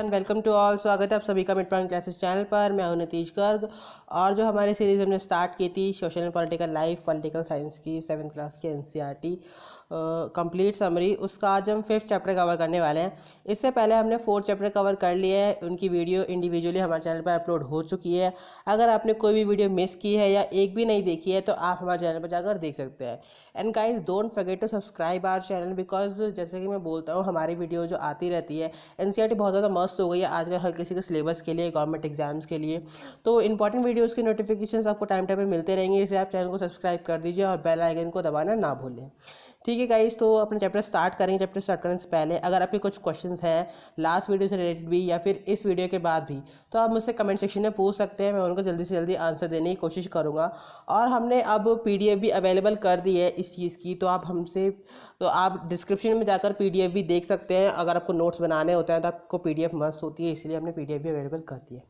Everyone, welcome to all. स्वागत है आप सभी का मिड पॉइंट क्लासेस चैनल पर। मैं हूं नीतीश गर्ग और जो हमारी सीरीज़ हमने स्टार्ट की थी social and political life political science की 7th क्लास की एनसीईआरटी कंप्लीट समरी, उसका आज हम 5th चैप्टर कवर करने वाले हैं। इससे पहले हमने 4th चैप्टर कवर कर लिया है, उनकी वीडियो इंडिविजुअली हमारे चैनल पर अपलोड हो चुकी है। अगर आपने कोई भी वीडियो मिस की है या एक भी नहीं देखी है तो आप हमारे चैनल पर जाकर देख सकते हैं। And guys don't forget to subscribe our channel, because जैसे कि मैं बोलता हूँ हमारी वीडियो जो आती रहती है, एनसीईआरटी बहुत ज़्यादा मस्त हो गई है आजकल हर किसी के सिलेबस के लिए, गवर्नमेंट एग्जाम्स के लिए। तो इंपॉर्टेंट वीडियोस के नोटिफिकेशंस आपको टाइम टाइम पे मिलते रहेंगे, इसलिए आप चैनल को सब्सक्राइब कर दीजिए और बेल आइकन को दबाना ना भूलें। ठीक है गाइस, तो अपने चैप्टर स्टार्ट करेंगे। चैप्टर स्टार्ट करने से पहले अगर आपके कुछ क्वेश्चंस हैं लास्ट वीडियो से रिलेटेड भी या फिर इस वीडियो के बाद भी, तो आप मुझसे कमेंट सेक्शन में पूछ सकते हैं। मैं उनको जल्दी से जल्दी आंसर देने की कोशिश करूँगा। और हमने अब पीडीएफ भी अवेलेबल कर दी है इस चीज़ की, तो आप डिस्क्रिप्शन में जाकर पीडीएफ भी देख सकते हैं। अगर आपको नोट्स बनाने होते हैं तो आपको पीडीएफ मस्त होती है, इसलिए हमने पीडीएफ भी अवेलेबल कर दी है।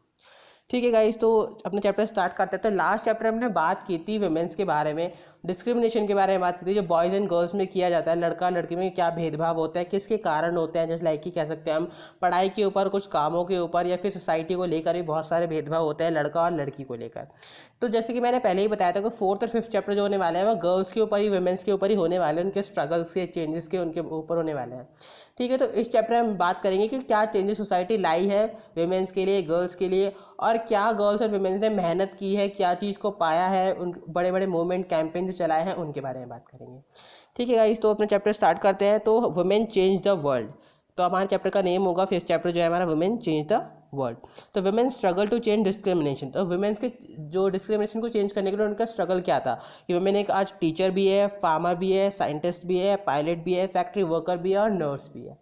ठीक है गाइस, तो अपने चैप्टर स्टार्ट करते हैं। तो लास्ट चैप्टर हमने बात की थी वुमेन्स के बारे में, डिस्क्रिमिनेशन के बारे में बात की थी, जो बॉयज़ एंड गर्ल्स में किया जाता है, लड़का लड़की में क्या भेदभाव होता है, किसके कारण होते हैं। जैसे लाइक कि कह सकते हैं हम पढ़ाई के ऊपर, कुछ कामों के ऊपर, या फिर सोसाइटी को लेकर भी बहुत सारे भेदभाव होते हैं लड़का और लड़की को लेकर। तो जैसे कि मैंने पहले ही बताया था कि 4th और 5th चैप्टर जो होने वाले हैं वो गर्ल्स के ऊपर ही, वुमेन्स के ऊपर ही होने वाले हैं, उनके स्ट्रगल्स के, चेंजेस के उनके ऊपर होने वाले हैं। ठीक है, तो इस चैप्टर में हम बात करेंगे कि क्या चेंजेस सोसाइटी लाई है वुमेन्स के लिए, गर्ल्स के लिए, और क्या गर्ल्स और वुमेन्स ने मेहनत की है, क्या चीज़ को पाया है, उन बड़े बड़े मूवमेंट कैंपेन जो चलाए हैं उनके बारे में बात करेंगे। ठीक है गाइस, तो अपने चैप्टर स्टार्ट करते हैं। तो वुमेन चेंज द वर्ल्ड, तो हमारे चैप्टर का नेम होगा 5th चैप्टर जो है हमारा, वुमेन चेंज द वर्ल्ड। तो women struggle to change discrimination, तो वुमेन्स के जो डिस्क्रिमिनेशन को चेंज करने के लिए उनका स्ट्रगल क्या था कि वुमेन एक आज टीचर भी है, फार्मर भी है, साइंटिस्ट भी है, पायलट भी है, फैक्ट्री वर्कर भी है और नर्स भी है।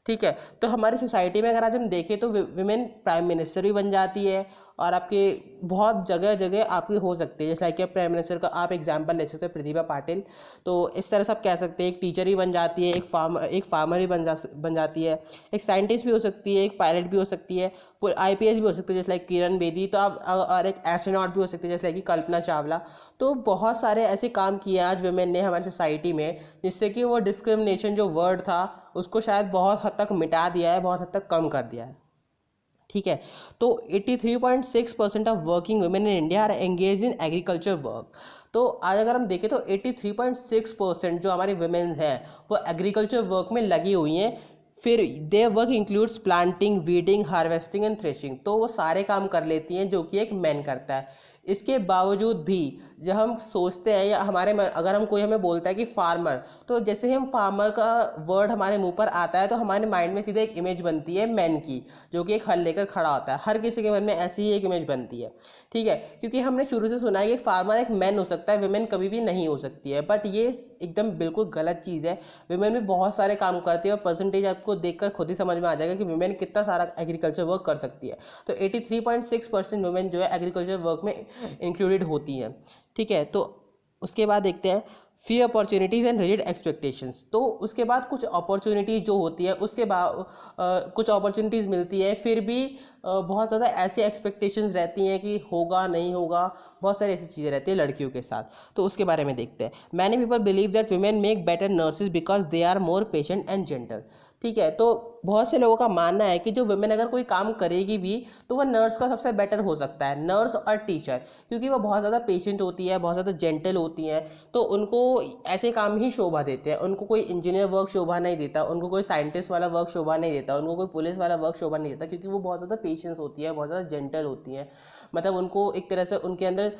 ठीक है, तो हमारी सोसाइटी में अगर आज हम देखें तो विमेन प्राइम मिनिस्टर भी बन जाती है और आपके बहुत जगह जगह आपकी हो सकती है। जैसे कि प्राइम मिनिस्टर का आप एग्जांपल ले सकते हो, प्रतिभा पाटिल। तो इस तरह से आप कह सकते हैं एक टीचर भी बन जाती है, एक फार्मर भी बन जाती है, एक साइंटिस्ट भी हो सकती है, एक पायलट भी हो सकती है, आईपीएस भी हो सकती है जैसे लाइक किरण बेदी, तो आप और एक एस्ट्रोनॉट भी हो सकती है जैसे कि कल्पना चावला। तो बहुत सारे ऐसे काम किए आज वुमेन ने हमारी सोसाइटी में, जिससे कि वो डिस्क्रिमिनेशन जो वर्ड था उसको शायद बहुत हद तक मिटा दिया है, बहुत हद तक कम कर दिया है। ठीक है, तो 83.6% of working women in India are engage in agriculture work. तो आज अगर हम देखें तो 83.6% जो हमारी वुमेन्स हैं वो एग्रीकल्चर वर्क में लगी हुई हैं। फिर they work includes planting, weeding, harvesting and threshing, तो वो सारे काम कर लेती हैं जो कि एक मैन करता है। इसके बावजूद भी जब हम सोचते हैं या अगर हम कोई हमें बोलता है कि फार्मर, तो जैसे ही हम फार्मर का वर्ड हमारे मुंह पर आता है तो हमारे माइंड में सीधे एक इमेज बनती है मैन की, जो कि एक हल लेकर खड़ा होता है। हर किसी के मन में ऐसी ही एक इमेज बनती है। ठीक है, क्योंकि हमने शुरू से सुना है कि फार्मर एक मैन हो सकता है, वुमेन कभी भी नहीं हो सकती है। बट ये एकदम बिल्कुल गलत चीज़ है। वुमेन भी बहुत सारे काम करती है और परसेंटेज आपको देखकर खुद ही समझ में आ जाएगा कि वुमेन कितना सारा एग्रीकल्चर वर्क कर सकती है। तो 83.6% वुमेन जो है एग्रीकल्चर वर्क में इंक्लूडेड होती हैं। ठीक है, तो उसके बाद देखते हैं फी अपॉर्चुनिटीज़ एंड रिजिड एक्सपेक्टेशंस। तो उसके बाद कुछ अपॉर्चुनिटीज़ जो होती है, उसके बाद कुछ अपॉर्चुनिटीज़ मिलती है, फिर भी बहुत ज़्यादा ऐसी एक्सपेक्टेशंस रहती हैं कि होगा नहीं होगा, बहुत सारी ऐसी चीज़ें रहती है लड़कियों के साथ। तो उसके बारे में देखते हैं। Many people believe that women make better nurses because they are more patient and gentle. ठीक है, तो बहुत से लोगों का मानना है कि जो वुमेन अगर कोई काम करेगी भी तो वह नर्स का सबसे बेटर हो सकता है, नर्स और टीचर, क्योंकि वह बहुत ज़्यादा पेशेंट होती है, बहुत ज़्यादा जेंटल होती हैं। तो उनको ऐसे काम ही शोभा देते हैं, उनको कोई इंजीनियर वर्क शोभा नहीं देता, उनको कोई साइंटिस्ट वाला वर्क शोभा नहीं देता, उनको कोई पुलिस वाला वर्क शोभा नहीं देता, क्योंकि वो बहुत ज़्यादा पेशेंस होती है, बहुत ज़्यादा जेंटल होती हैं। मतलब उनको एक तरह से उनके अंदर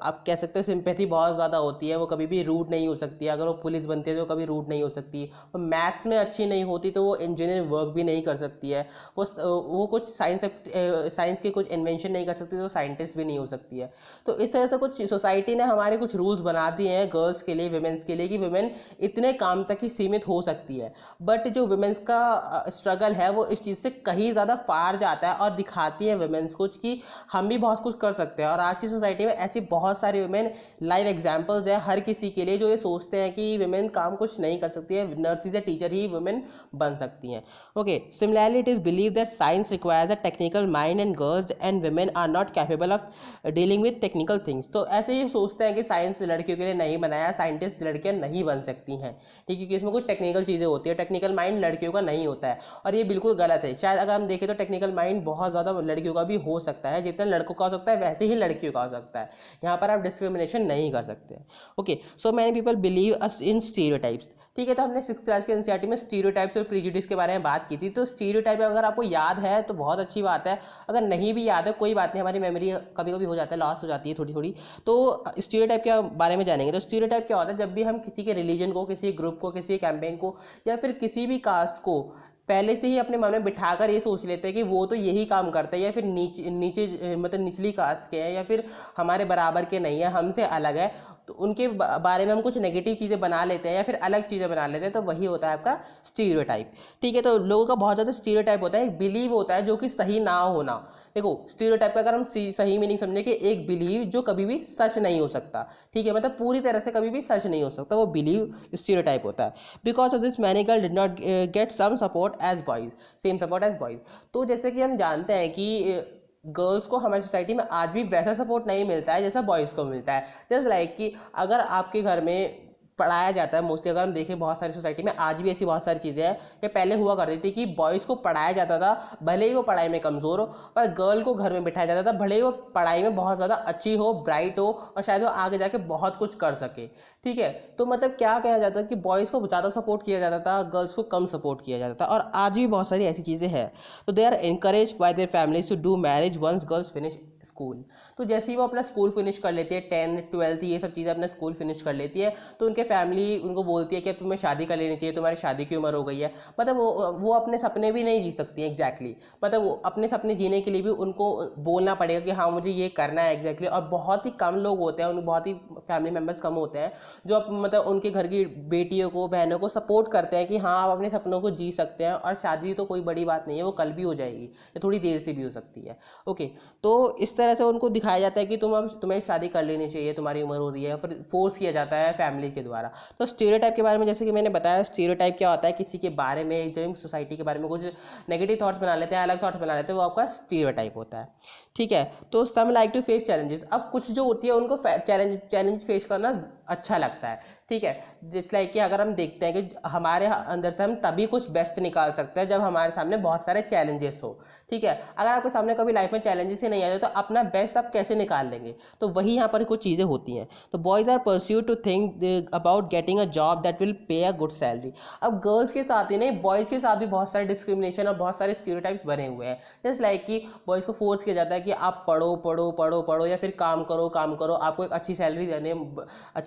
आप कह सकते हैं सिंपैथी बहुत ज़्यादा होती है। वो कभी भी रूड नहीं हो सकती है, अगर वो पुलिस बनती है तो कभी रूड नहीं हो सकती। वो मैथ्स में अच्छी नहीं होती तो वो इंजीनियर वर्क भी नहीं कर सकती है। वो कुछ साइंस के कुछ इन्वेंशन नहीं कर सकती तो साइंटिस्ट भी नहीं हो सकती है। तो इस तरह से कुछ सोसाइटी ने हमारे कुछ रूल्स बना दिए हैं गर्ल्स के लिए, वुमेन्स के लिए, कि वुमेन इतने काम तक ही सीमित हो सकती है। बट जो वुमेन्स का स्ट्रगल है वो इस चीज़ से कहीं ज़्यादा फार जाता है और दिखाती है वुमेन्स कुछ कि हम भी बहुत कुछ कर सकते हैं। और आज की सोसाइटी में ऐसी बहुत सारी वुमेन लाइव एग्जाम्पल्स है हर किसी के लिए, जो ये सोचते हैं कि वुमेन काम कुछ नहीं कर सकती है, नर्सिस या टीचर ही वुमेन बन सकती हैं। Okay, similarly it is believe that science requires a technical mind and girls and women are not capable of dealing with technical things. तो ऐसे ही सोचते हैं कि साइंस लड़कियों के लिए नहीं बनाया, साइंटिस्ट लड़कियां नहीं बन सकती हैं, ठीक है, क्योंकि इसमें कुछ टेक्निकल चीज़ें होती है, टेक्निकल माइंड लड़कियों का नहीं होता है, और ये बिल्कुल गलत है। शायद अगर हम देखें तो टेक्निकल माइंड बहुत ज़्यादा लड़कियों का भी हो सकता है, जितना लड़कों का हो सकता है वैसे ही लड़कियों का हो सकता है, यहाँ पर आप डिस्क्रिमिनेशन नहीं कर सकते। Okay, so many people believe us in stereotypes. ठीक है, तो हमने 6th क्लास के एनसीईआरटी में स्टीरियोटाइप्स और प्रीजुडिस के बारे में बात की थी। तो स्टीरियोटाइप अगर आपको याद है तो बहुत अच्छी बात है, अगर नहीं भी याद है कोई बात नहीं, हमारी मेमोरी कभी कभी हो जाता है, लॉस हो जाती है थोड़ी थोड़ी। तो स्टीरियोटाइप के बारे में जानेंगे। तो स्टीरियोटाइप क्या होता है, जब भी हम किसी के रिलीजन को, किसी ग्रुप को, किसी कैंपेन को या फिर किसी भी कास्ट को पहले से ही अपने मन में बिठाकर ये सोच लेते हैं कि वो तो यही काम करते हैं, या फिर नीचे नीचे मतलब निचली कास्ट के हैं, या फिर हमारे बराबर के नहीं है, हमसे अलग है, तो उनके बारे में हम कुछ नेगेटिव चीज़ें बना लेते हैं या फिर अलग चीज़ें बना लेते हैं, तो वही होता है आपका स्टीरियोटाइप। ठीक है, तो लोगों का बहुत ज़्यादा स्टीरियोटाइप होता है, एक बिलीव होता है जो कि सही ना होना। देखो, स्टीरियोटाइप का अगर हम सही मीनिंग समझे कि एक बिलीव जो कभी भी सच नहीं हो सकता, ठीक है, मतलब पूरी तरह से कभी भी सच नहीं हो सकता, वो बिलीव स्टीरियोटाइप होता है। Because of this many girl did not get some support as boys, same support as boys. तो जैसे कि हम जानते हैं कि गर्ल्स को हमारी सोसाइटी में आज भी वैसा सपोर्ट नहीं मिलता है जैसा बॉयज़ को मिलता है। जस्ट लाइक कि अगर आपके घर में पढ़ाया जाता है, मोस्टली अगर हम देखें बहुत सारी सोसाइटी में आज भी ऐसी बहुत सारी चीज़ें हैं, ये पहले हुआ करती थी कि बॉयज़ को पढ़ाया जाता था भले ही वो पढ़ाई में कमज़ोर हो, पर गर्ल को घर में बिठाया जाता था भले ही वो पढ़ाई में बहुत ज़्यादा अच्छी हो, ब्राइट हो, और शायद वो आगे जाके बहुत कुछ कर सके। ठीक है, तो मतलब क्या कहा जाता है कि बॉयज़ को ज़्यादा सपोर्ट किया जाता था, गर्ल्स को कम सपोर्ट किया जाता था, और आज भी बहुत सारी ऐसी चीज़ें हैं। तो they are encourage by their families to do marriage once girls finish school. तो जैसे ही वो अपना स्कूल फिनिश कर लेती है, 10th 12th ये सब चीज़ें अपना स्कूल फिनिश कर लेती है, तो उनके फैमिली उनको बोलती है कि अब तुम्हें शादी कर लेनी चाहिए, तुम्हारी शादी की उम्र हो गई है। मतलब वो अपने सपने भी नहीं जी सकती हैं एग्जैक्टली, मतलब वो अपने सपने जीने के लिए भी उनको बोलना पड़ेगा कि हाँ मुझे ये करना है एग्जैक्टली। और बहुत ही कम लोग होते हैं, उन बहुत ही फैमिली मेम्बर्स कम होते हैं जो मतलब उनके घर की बेटियों को, बहनों को सपोर्ट करते हैं कि हाँ आप अपने सपनों को जी सकते हैं, और शादी तो कोई बड़ी बात नहीं है, वो कल भी हो जाएगी या थोड़ी देर से भी हो सकती है। ओके, तो इस तरह से उनको दिखाया जाता है कि तुम्हें शादी कर लेनी चाहिए, तुम्हारी उम्र हो रही है, फिर फोर्स किया जाता है फैमिली के द्वारा। तो स्टीरियोटाइप के बारे में जैसे कि मैंने बताया, स्टीरियोटाइप क्या होता है, किसी के बारे में, जो सोसाइटी के बारे में कुछ नेगेटिव थॉट्स बना लेते हैं, अलग थॉट्स बना लेते हैं, वो आपका स्टीरियोटाइप होता है। ठीक है, तो some like to face challenges. अब कुछ जो होती है उनको चैलेंज फेस करना अच्छा लगता है। ठीक है, जिस लाइक कि अगर हम देखते हैं कि हमारे अंदर से हम तभी कुछ बेस्ट निकाल सकते हैं जब हमारे सामने बहुत सारे चैलेंजेस हो। ठीक है, अगर आपके सामने कभी लाइफ में चैलेंजेस ही नहीं आए तो अपना बेस्ट आप कैसे निकाल लेंगे, तो वही यहाँ पर कुछ चीज़ें होती हैं। तो boys are persuaded to think about getting a job that will pay a good salary. अब गर्ल्स के साथ ही नहीं, बॉयज़ के साथ भी बहुत सारे डिस्क्रिमिनेशन और बहुत सारे स्टीरियोटाइप्स बने हुए हैं। जस्ट लाइक कि बॉयज़ को फोर्स किया जाता है कि आप पढ़ो पढ़ो पढ़ो पढ़ो, या फिर काम करो काम करो, आपको एक अच्छी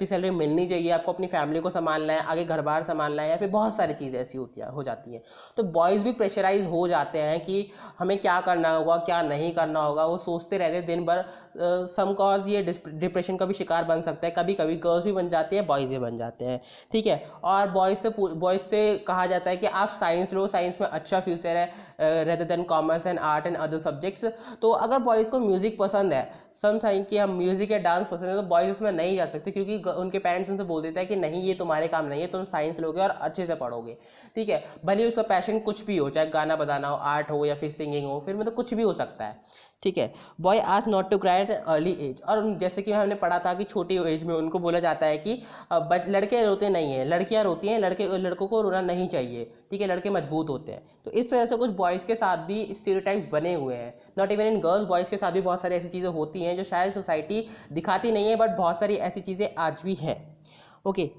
सैलरी मिलनी चाहिए, आपको अपनी फैमिली को संभालना है, आगे घर बार संभालना है, या फिर बहुत सारी चीज़ें ऐसी हो जाती हैं। तो बॉयज़ भी प्रेशराइज हो जाते हैं कि हमें क्या करना होगा, क्या नहीं करना होगा, वो सोचते रहते हैं दिन भर। सम कॉज ये डिप्रेशन का भी शिकार बन सकता है, कभी कभी गर्ल्स भी बन जाती है, बॉयज़ भी बन जाते हैं। ठीक है, और बॉयज़ से कहा जाता है कि आप साइंस लो, साइंस में अच्छा फ्यूचर है rather than commerce and art and other subjects. तो अगर बॉयज़ को म्यूज़िक पसंद है, समथिंग कि हम म्यूज़िक या डांस पसंद है, तो बॉयज़ उसमें नहीं जा सकते, क्योंकि उनके पेरेंट्स उनसे बोल देते हैं कि नहीं ये तुम्हारे काम नहीं है, तुम साइंस लोगे और अच्छे से पढ़ोगे। ठीक है, भले ही उसका पैशन कुछ भी हो, चाहे गाना बजाना हो, आर्ट हो, या फिर सिंगिंग हो, फिर मतलब कुछ भी हो सकता है। ठीक है, boy ask not to cry at early age. और जैसे कि हमने पढ़ा था कि छोटी एज में उनको बोला जाता है कि बट लड़के रोते नहीं हैं, लड़कियां रोती हैं, लड़कों को रोना नहीं चाहिए। ठीक है, लड़के मजबूत होते हैं। तो इस तरह से कुछ बॉयज़ के साथ भी स्टीरियोटाइप्स बने हुए हैं। Not even in girls, boys के साथ भी बहुत सारी ऐसी चीज़ें होती हैं जो शायद सोसाइटी दिखाती नहीं है, बट बहुत सारी ऐसी चीज़ें आज भी हैं। ओके,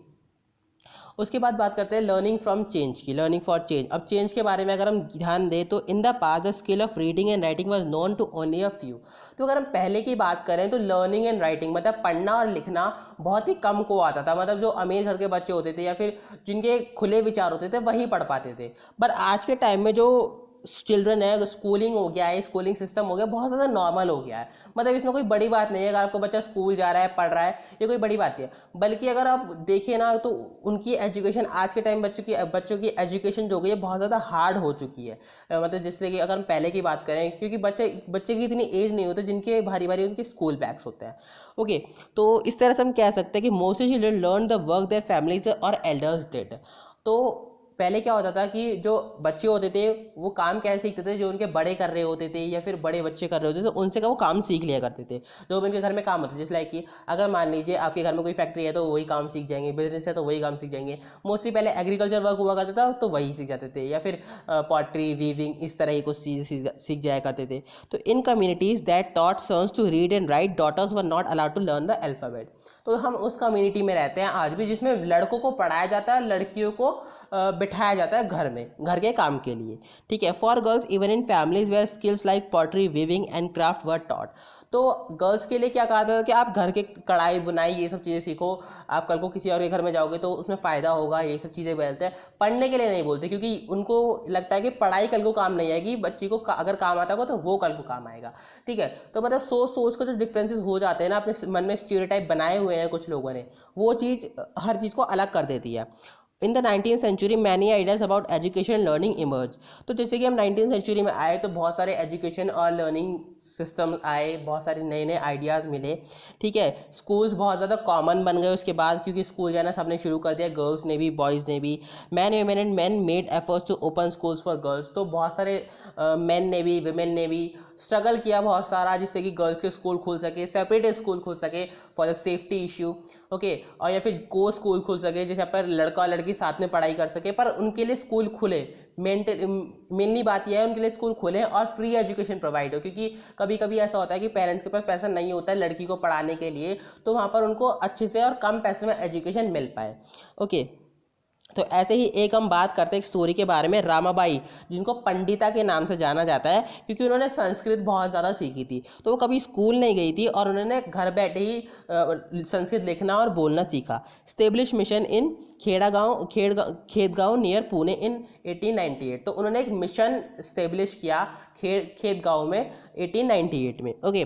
उसके बाद बात करते हैं लर्निंग फ्रॉम चेंज की, लर्निंग फॉर चेंज। अब चेंज के बारे में अगर हम ध्यान दें तो in the past the skill of reading and writing was known to only a few. तो अगर हम पहले की बात करें तो लर्निंग एंड राइटिंग मतलब पढ़ना और लिखना बहुत ही कम को आता था, मतलब जो अमीर घर के बच्चे होते थे या फिर जिनके खुले विचार होते थे वही पढ़ पाते थे। पर आज के टाइम में जो चिल्ड्रन है, स्कूलिंग हो गया है, स्कूलिंग सिस्टम हो गया, बहुत ज़्यादा नॉर्मल हो गया है। मतलब इसमें कोई बड़ी बात नहीं है, अगर आपका बच्चा स्कूल जा रहा है, पढ़ रहा है, ये कोई बड़ी बात नहीं है। बल्कि अगर आप देखें ना तो उनकी एजुकेशन आज के टाइम बच्चों की एजुकेशन जो गई है बहुत ज़्यादा हार्ड हो चुकी है। मतलब जैसे कि अगर हम पहले की बात करें, क्योंकि बच्चे की इतनी एज नहीं होती जिनके भारी भारी उनके स्कूल बैग्स होते हैं। ओके, तो इस तरह से हम कह सकते हैं कि mostly children learn the work their families और एल्डर्स डिड। तो पहले क्या होता था कि जो बच्चे होते थे वो काम कैसे सीखते थे, जो उनके बड़े कर रहे होते थे या फिर बड़े बच्चे कर रहे होते थे, तो उनसे का वो काम सीख लिया करते थे जो उनके घर में काम होते थे। जैसे लाइक कि अगर मान लीजिए आपके घर में कोई फैक्ट्री है तो वही काम सीख जाएंगे, बिजनेस है तो वही काम सीख जाएंगे। मोस्टली पहले एग्रीकल्चर वर्क हुआ करता था तो वही सीख जाते थे, या फिर पॉटरी, वीविंग, इस तरह की कुछ चीज़ सीख जाया करते थे। तो in communities that taught sons to read and write, daughters were not allowed to learn the alphabet. तो हम उस कम्युनिटी में रहते हैं आज भी जिसमें लड़कों को पढ़ाया जाता है, लड़कियों को बिठाया जाता है घर में, घर के काम के लिए। ठीक है, for girls even in families where skills like pottery, weaving and craft were taught. तो गर्ल्स के लिए क्या कहा था कि आप घर के कढ़ाई बुनाई ये सब चीज़ें सीखो, आप कल को किसी और के घर में जाओगे तो उसमें फ़ायदा होगा, ये सब चीज़ें बोलते हैं। पढ़ने के लिए नहीं बोलते, क्योंकि उनको लगता है कि पढ़ाई कल को काम नहीं आएगी, बच्ची को अगर काम आता होगा तो वो कल को काम आएगा। ठीक है, तो मतलब सोच सोच कर जो डिफरेंसेस हो जाते हैं ना, अपने मन में स्टीरियोटाइप बनाए हुए हैं कुछ लोगों ने, वो चीज़ हर चीज़ को अलग कर देती है। In the 19th century many ideas about education learning emerge. तो जैसे कि हम 19th सेंचुरी में आए तो बहुत सारे एजुकेशन और लर्निंग सिस्टम आए, बहुत सारे नए नए आइडियाज़ मिले। ठीक है, स्कूल्स बहुत ज़्यादा कॉमन बन गए उसके बाद, क्योंकि स्कूल जाना सबने शुरू कर दिया, गर्ल्स ने भी बॉयज़ ने भी। Man women and men made efforts to open schools for girls. तो बहुत सारे मेन ने भी वुमेन ने भी स्ट्रगल किया बहुत सारा, जिससे कि गर्ल्स के स्कूल खुल सके, सेपरेट स्कूल खुल सके for the safety issue. Okay, और या फिर को स्कूल खुल सके जैसे पर लड़का और लड़की साथ में पढ़ाई कर सके, पर उनके लिए स्कूल खुले। मेनली बात यह है उनके लिए स्कूल खुले और फ्री एजुकेशन प्रोवाइड हो, क्योंकि कभी कभी ऐसा होता है कि पेरेंट्स के पास पैसा नहीं होता है लड़की को पढ़ाने के लिए, तो वहाँ पर उनको अच्छे से और कम पैसे में एजुकेशन मिल पाए। ओके, तो ऐसे ही एक हम बात करते हैं एक स्टोरी के बारे में, रामाबाई, जिनको पंडिता के नाम से जाना जाता है, क्योंकि उन्होंने संस्कृत बहुत ज़्यादा सीखी थी। तो वो कभी स्कूल नहीं गई थी और उन्होंने घर बैठे ही संस्कृत लिखना और बोलना सीखा। Establish mission in खेतगांव near Pune इन 1898। तो उन्होंने एक मिशन स्टेब्लिश किया खेतगांव में 1898 में। ओके,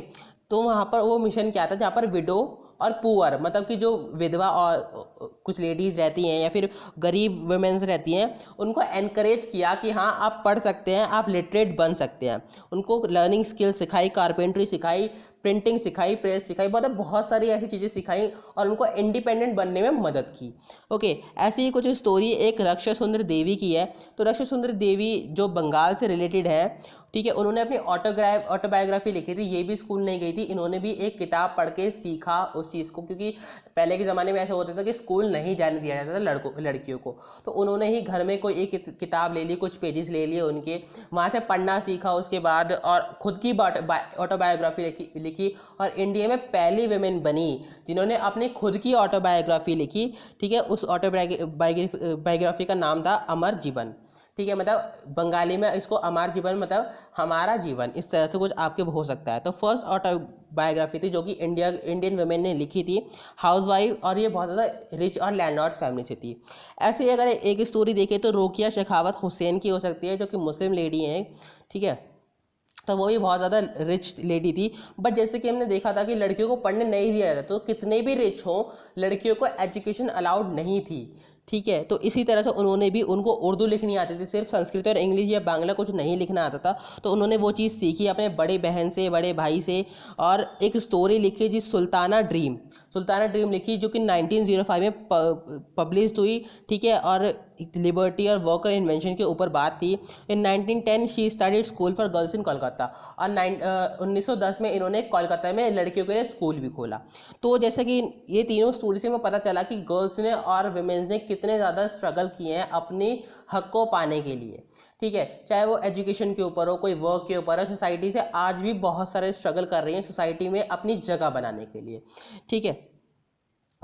तो वहाँ पर वो मिशन क्या था, जहाँ पर विडो और पुअर, मतलब कि जो विधवा और कुछ लेडीज़ रहती हैं या फिर गरीब वुमेन्स रहती हैं, उनको एनकरेज किया कि हाँ आप पढ़ सकते हैं, आप लिटरेट बन सकते हैं। उनको लर्निंग स्किल सिखाई, कारपेंट्री सिखाई, प्रिंटिंग सिखाई, प्रेस सिखाई, बहुत सारी ऐसी चीज़ें सिखाई और उनको इंडिपेंडेंट बनने में मदद की। ओके, ऐसी ही कुछ स्टोरी एक रक्षासुंदर देवी की है। तो रक्षासुंदर देवी जो बंगाल से रिलेटेड है, ठीक है, उन्होंने अपनी ऑटोबायोग्राफी लिखी थी। ये भी स्कूल नहीं गई थी, इन्होंने भी एक किताब पढ़ के सीखा उस चीज़ को, क्योंकि पहले के ज़माने में ऐसा होता था कि स्कूल नहीं जाने दिया जाता था लड़कियों को। तो उन्होंने ही घर में कोई एक किताब ले ली, कुछ पेजेस ले लिए उनके, वहाँ से पढ़ना सीखा उसके बाद, और खुद की ऑटोबायोग्राफी लिखी और इंडिया में पहली वुमेन बनी जिन्होंने अपनी खुद की ऑटोबायोग्राफी लिखी। ठीक है, उस ऑटोबायोग्राफी का नाम था अमर जीवन। ठीक है, मतलब बंगाली में इसको अमर जीवन मतलब हमारा जीवन, इस तरह से कुछ आपके हो सकता है। तो फर्स्ट ऑटोबायोग्राफी थी जो कि इंडियन वुमेन ने लिखी थी, हाउसवाइफ, और ये बहुत ज़्यादा रिच और लैंडलॉर्ड्स फैमिली से थी। ऐसे ही अगर एक स्टोरी देखें तो रोकिया शेखावत हुसैन की हो सकती है, जो कि मुस्लिम लेडी हैं। ठीक है, तो वो भी बहुत ज़्यादा रिच लेडी थी, बट जैसे कि हमने देखा था कि लड़कियों को पढ़ने नहीं दिया जाता, तो कितने भी रिच हो लड़कियों को एजुकेशन अलाउड नहीं थी। ठीक है, तो इसी तरह से उन्होंने भी, उनको उर्दू लिखनी आती थी, सिर्फ संस्कृत और इंग्लिश या बांग्ला कुछ नहीं लिखना आता था, तो उन्होंने वो चीज़ सीखी अपने बड़े बहन से, बड़े भाई से, और एक स्टोरी लिखी जी सुल्ताना ड्रीम लिखी, जो कि 1905 में पब्लिश हुई। ठीक है, और लिबर्टी और वर्कर इन्वेंशन के ऊपर बात थी। इन 1910 she started school for girls in Kolkata, और 1910 में इन्होंने कोलकाता में लड़कियों के लिए स्कूल भी खोला। तो जैसे कि ये तीनों स्टोरी से हमें पता चला कि गर्ल्स ने और वुमेन्स ने कितने ज़्यादा स्ट्रगल किए हैं अपने हक को पाने के लिए। ठीक है, चाहे वो एजुकेशन के ऊपर हो, कोई वर्क के ऊपर हो, सोसाइटी से आज भी बहुत सारे स्ट्रगल कर रही हैं सोसाइटी में अपनी जगह बनाने के लिए। ठीक है,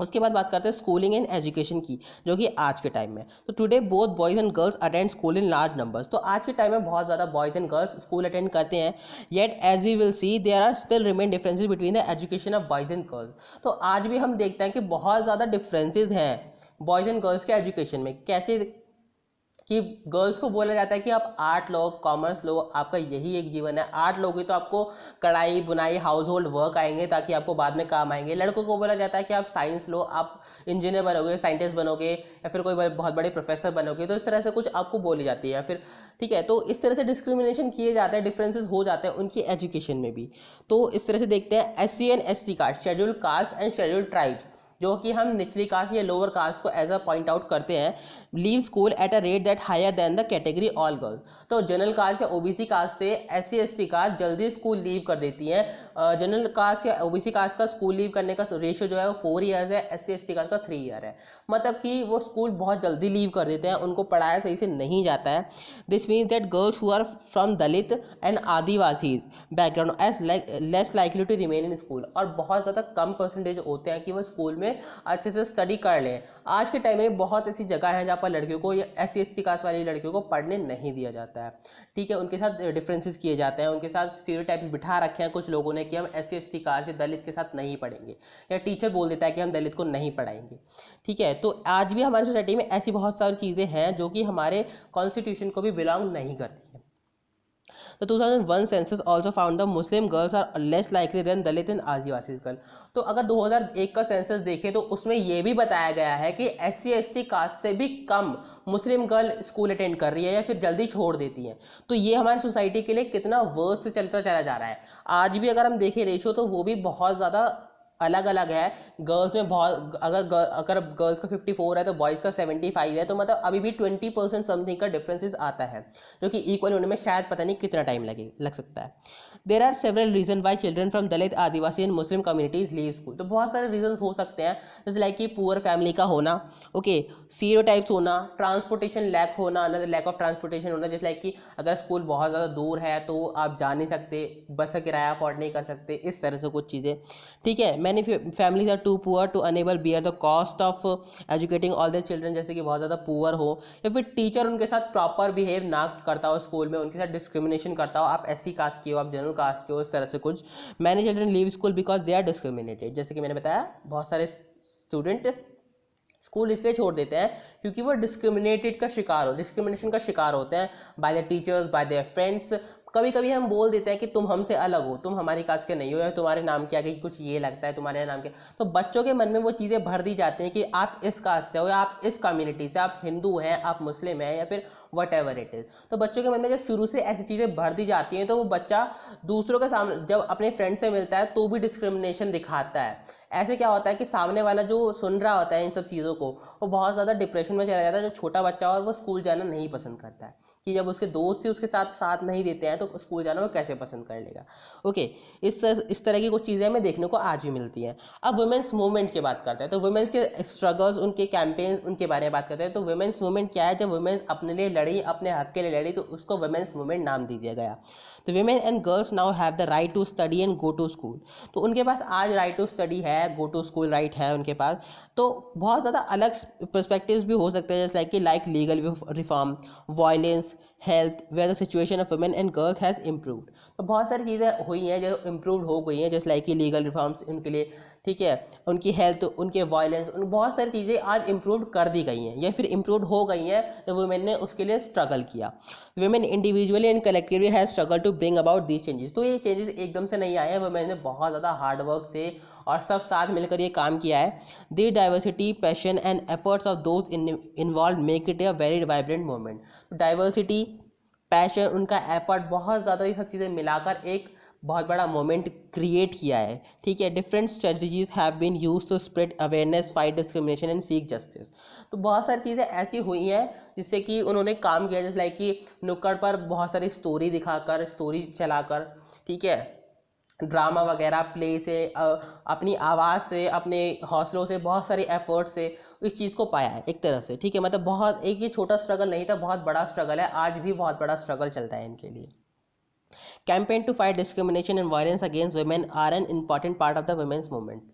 उसके बाद बात करते हैं स्कूलिंग एंड एजुकेशन की, जो कि आज के टाइम में। तो today both boys and girls attend school in large numbers. तो आज के टाइम में बहुत ज़्यादा boys and girls school attend करते हैं, yet as we will see there are still remain differences between the education of boys and girls. तो आज भी हम देखते हैं कि बहुत ज़्यादा डिफरेंसेस हैं बॉयज़ एंड गर्ल्स के एजुकेशन में। कैसे कि गर्ल्स को बोला जाता है कि आप आर्ट लो, कॉमर्स लो, आपका यही एक जीवन है, आर्ट लोगे तो आपको कढ़ाई बुनाई हाउस होल्ड वर्क आएंगे ताकि आपको बाद में काम आएंगे। लड़कों को बोला जाता है कि आप साइंस लो, आप इंजीनियर बनोगे, साइंटिस्ट बनोगे, या फिर कोई बहुत बड़े प्रोफेसर बनोगे। तो इस तरह से कुछ आपको बोली जाती है, या फिर ठीक है, तो इस तरह से डिस्क्रिमिनेशन किए जाते हैं, डिफरेंसेस हो जाते हैं उनकी एजुकेशन में भी। तो इस तरह से देखते हैं SC and ST caste, scheduled caste and scheduled tribes. जो कि हम निचली कास्ट या लोअर कास्ट को एज अ पॉइंट आउट करते हैं, leave school at a rate that higher than the category all girls. तो जनरल कास्ट या ओबीसी कास्ट से एससी एसटी कास्ट जल्दी स्कूल लीव कर देती है। जनरल कास्ट या ओबीसी कास्ट का स्कूल लीव करने का रेशियो जो है वो 4 ईयर्स है, एससी एसटी कास्ट का 3 ईयर है। मतलब कि वो स्कूल बहुत जल्दी लीव कर देते हैं, उनको पढ़ाया सही से नहीं जाता है। This means that girls who are from Dalit and Adivasi background as less likely to remain in school, और बहुत ज़्यादा कम परसेंटेज होते हैं कि वो स्कूल में अच्छे से स्टडी कर लें। आज के टाइम में बहुत ऐसी जगह है जहाँ पर लड़कियों को या एससी एसटी कास्ट वाली लड़कियों को पढ़ने नहीं दिया जाता है, ठीक है। उनके साथ डिफरेंसेस किए जाते हैं, उनके साथ स्टीरियोटाइप्स बिठा रखे हैं कुछ लोगों ने कि हम एससी एसटी कास्ट या दलित के साथ नहीं पढ़ेंगे, या टीचर बोल देता है कि हम दलित को नहीं पढ़ाएंगे, ठीक है। तो आज भी हमारी सोसाइटी में ऐसी बहुत सारी चीज़ें हैं जो कि हमारे कॉन्स्टिट्यूशन को भी बिलोंग नहीं करती हैं। The 2001 census also found the Muslim girls are less likely than Dalit and Adivasi girl. तो अगर 2001 का सेंसस देखें तो उसमें ये भी बताया गया है कि एससी एसटी कास्ट से भी कम मुस्लिम गर्ल स्कूल अटेंड कर रही है या फिर जल्दी छोड़ देती हैं। तो ये हमारी सोसाइटी के लिए कितना वर्स्ट चलता चला जा रहा है। आज भी अगर हम देखें रेशो तो वो भी बहुत ज़्यादा अलग अलग है। गर्ल्स में बहुत अगर गर्ल्स का 54 है तो बॉयज़ का 75 है, तो मतलब अभी भी 20% समथिंग का डिफरेंसेस आता है, जो कि इक्वल होने में शायद पता नहीं कितना टाइम लग सकता है। There are several reason why children from Dalit Adivasi and Muslim communities leave school. तो बहुत सारे रीजन हो सकते हैं, जैसे लाइक कि पुअर फैमिली का होना, ओके, स्टीरियोटाइप्स होना, ट्रांसपोर्टेशन लैक होना, लैक ऑफ ट्रांसपोर्टेशन होना, जैसे लाइक कि अगर स्कूल बहुत ज़्यादा दूर है तो आप जा नहीं सकते, बस का किराया अफोर्ड नहीं कर सकते, इस तरह से कुछ चीज़ें, ठीक है। Many families are too poor to unable bear the cost of educating all their children, जैसे कि बहुत ज़्यादा पुअर हो, या फिर टीचर उनके साथ प्रॉपर बिहेव ना करता हो स्कूल में, उनके साथ डिस्क्रिमिनेशन करता हो, आप एससी कास्ट के हो, आप जनरल कास्ट के हो, इस तरह से कुछ। Many children leave school because they are discriminated, जैसे कि मैंने बताया बहुत सारे स्टूडेंट स्कूल इसलिए छोड़ देते हैं क्योंकि वो डिस्क्रिमिनेशन का शिकार होते हैं by the teachers, bye their friends. कभी कभी हम बोल देते हैं कि तुम हमसे अलग हो, तुम हमारी कास्ट के नहीं हो, या तुम्हारे नाम के आगे कुछ ये लगता है, तुम्हारे नाम के, तो बच्चों के मन में वो चीज़ें भर दी जाती हैं कि आप इस कास्ट से हो, या आप इस कम्युनिटी से, आप हिंदू हैं, आप मुस्लिम हैं, या फिर वट एवर इट इज़। तो बच्चों के मन में जब शुरू से ऐसी चीज़ें भर दी जाती हैं तो वो बच्चा दूसरों के सामने जब अपने फ्रेंड से मिलता है तो भी डिस्क्रिमिनेशन दिखाता है। ऐसे क्या होता है कि सामने वाला जो सुन रहा होता है इन सब चीज़ों को, वो बहुत ज़्यादा डिप्रेशन में चला जाता है, जो छोटा बच्चा और वो स्कूल जाना नहीं पसंद करता है, कि जब उसके दोस्त ही उसके साथ नहीं देते हैं तो स्कूल जाना वो कैसे पसंद कर लेगा। ओके, इस तरह की कुछ चीज़ें हमें देखने को आज भी मिलती हैं। अब वुमेंस मूवमेंट की बात करते हैं, तो वुमेंस के स्ट्रगल्स, उनके कैंपेन्स, उनके बारे में बात करते हैं। तो वुमेंस मूवमेंट क्या है? जब वुमेंस अपने लिए लड़ी, अपने हक के लिए लड़ी, तो उसको वुमेंस मूवमेंट नाम दे दिया गया। तो women and girls now have the right to study and go to school. तो उनके पास आज राइट टू स्टडी है, गो टू स्कूल राइट है उनके पास। तो बहुत ज़्यादा अलग पर्सपेक्टिव्स भी हो सकते हैं, जैसे like legal reform, violence, health, where the situation of women and girls has improved. तो बहुत सारी चीज़ें हुई हैं जो इम्प्रूव हो गई हैं, जैसे लाइक कि लीगल रिफॉर्म्स उनके लिए, ठीक है, उनकी हेल्थ, उनके वायलेंस, उन बहुत सारी चीज़ें आज इम्प्रूव कर दी गई हैं या फिर इम्प्रूव हो गई हैं, तो वुमेन ने उसके लिए स्ट्रगल किया। Women individually and collectively has struggle to bring about these changes. तो ये चेंजेस एकदम से नहीं आए हैं, वुमेन ने बहुत ज़्यादा हार्ड वर्क से और सब साथ मिलकर ये काम किया है। The diversity, passion and efforts of those involve make it a very vibrant movement. Diversity, passion, उनका एफर्ट, बहुत ज़्यादा ये सब चीज़ें मिलाकर एक बहुत बड़ा मोमेंट क्रिएट किया है, ठीक है। Different strategies have been used to spread awareness, fight discrimination and seek justice. तो बहुत सारी चीज़ें ऐसी हुई हैं जिससे कि उन्होंने काम किया, जैसे लाइक कि नुक्कड़ पर बहुत सारी स्टोरी दिखाकर, स्टोरी चलाकर, ठीक है, ड्रामा वगैरह, प्ले से, अपनी आवाज़ से, अपने हौसलों से, बहुत सारे एफर्ट से इस चीज़ को पाया है एक तरह से, ठीक है। मतलब बहुत एक ये छोटा स्ट्रगल नहीं था, बहुत बड़ा स्ट्रगल है, आज भी बहुत बड़ा स्ट्रगल चलता है इनके लिए। Campaign to fight discrimination and violence against women are an important part of the women's movement.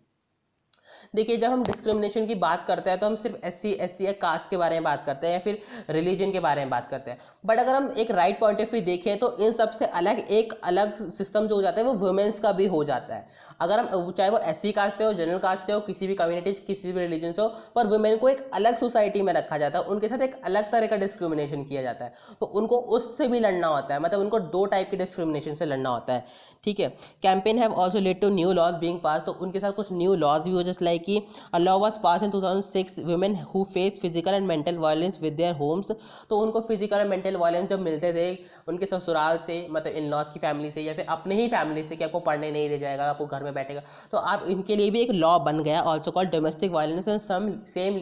देखिए, जब हम डिस्क्रिमिनेशन की बात करते हैं तो हम सिर्फ SC ST या कास्ट के बारे में बात करते हैं या फिर रिलीजन के बारे में बात करते हैं, बट अगर हम एक राइट पॉइंट ऑफ व्यू देखें तो इन सबसे अलग एक अलग सिस्टम जो हो जाता है वो वुमेन्स का भी हो जाता है। अगर हम चाहे वो SC कास्ट से हो, जनरल कास्ट से हो, किसी भी कम्युनिटी, किसी भी रिलीजन से हो, पर वुमेन को एक अलग सोसाइटी में रखा जाता है, उनके साथ एक अलग तरह का डिस्क्रिमिनेशन किया जाता है, तो उनको उससे भी लड़ना होता है, मतलब उनको 2 टाइप के डिस्क्रिमिनेशन से लड़ना होता है, ठीक है। Campaign have also led to new laws being pass. तो उनके साथ कुछ न्यू लॉज भी हो, जस्ट लाइक कि a law was pass in 2006 women who face physical and mental violence with their homes. तो उनको फिजिकल एंड मेंटल वायलेंस जब मिलते थे उनके ससुराल से, मतलब इन लॉज की फैमिली से या फिर अपने ही फैमिली से कि आपको पढ़ने नहीं दे जाएगा, आपको घर में बैठेगा, तो आप इनके लिए भी एक लॉ बन गया also called domestic violence and some same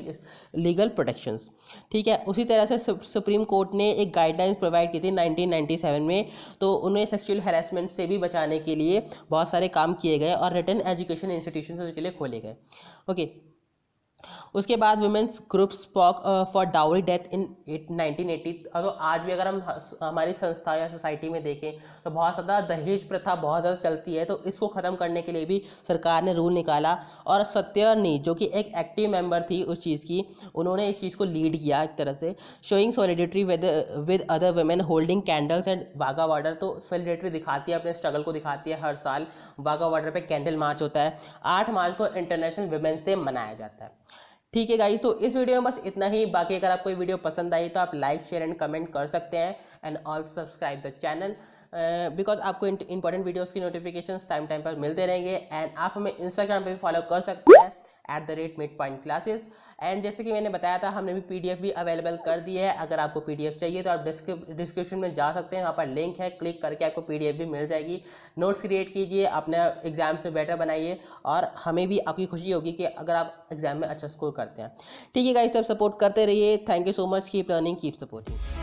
legal protections. ठीक है, उसी तरह से सुप्रीम कोर्ट ने एक गाइडलाइंस प्रोवाइड की थी 1997 में। तो उन्हें सेक्सुअल हैरेसमेंट से भी बचाने के लिए बहुत सारे काम किए गए और रिटन एजुकेशन इंस्टीट्यूशन उसके लिए खोले गए। ओके, उसके बाद women's group spoke for dowry death in 1980। तो आज भी अगर हम हमारी संस्था या सोसाइटी में देखें तो बहुत ज़्यादा दहेज प्रथा बहुत ज़्यादा चलती है। तो इसको ख़त्म करने के लिए भी सरकार ने रूल निकाला और सत्यानी जो कि एक एक्टिव मेंबर थी उस चीज़ की, उन्होंने इस चीज़ को लीड किया एक तरह से, showing solidarity with other women holding candles and Wagah border. तो सॉलिडेरिटी दिखाती है, अपने स्ट्रगल को दिखाती है। हर साल वाघा बॉर्डर पे कैंडल मार्च होता है। 8 मार्च को इंटरनेशनल वुमेन्स डे मनाया जाता है। ठीक है गाइस, तो इस वीडियो में बस इतना ही। बाकी अगर आपको ये वीडियो पसंद आई तो आप लाइक शेयर एंड कमेंट कर सकते हैं and also subscribe the channel because आपको इंपॉर्टेंट वीडियोस की नोटिफिकेशंस टाइम टाइम पर मिलते रहेंगे। एंड आप हमें इंस्टाग्राम पे भी फॉलो कर सकते हैं @midpointclasses। एंड जैसे कि मैंने बताया था, हमने भी पीडीएफ भी अवेलेबल कर दी है। अगर आपको पीडीएफ चाहिए तो आप डिस्क्रिप्शन में जा सकते हैं, वहाँ पर लिंक है, क्लिक करके आपको पीडीएफ भी मिल जाएगी। नोट्स क्रिएट कीजिए, अपने एग्जाम्स में बेटर बनाइए और हमें भी आपकी खुशी होगी कि अगर आप एग्जाम में अच्छा स्कोर करते हैं। ठीक है गाइस, तो आप सपोर्ट करते रहिए। Thank you so much, keep learning, keep supporting.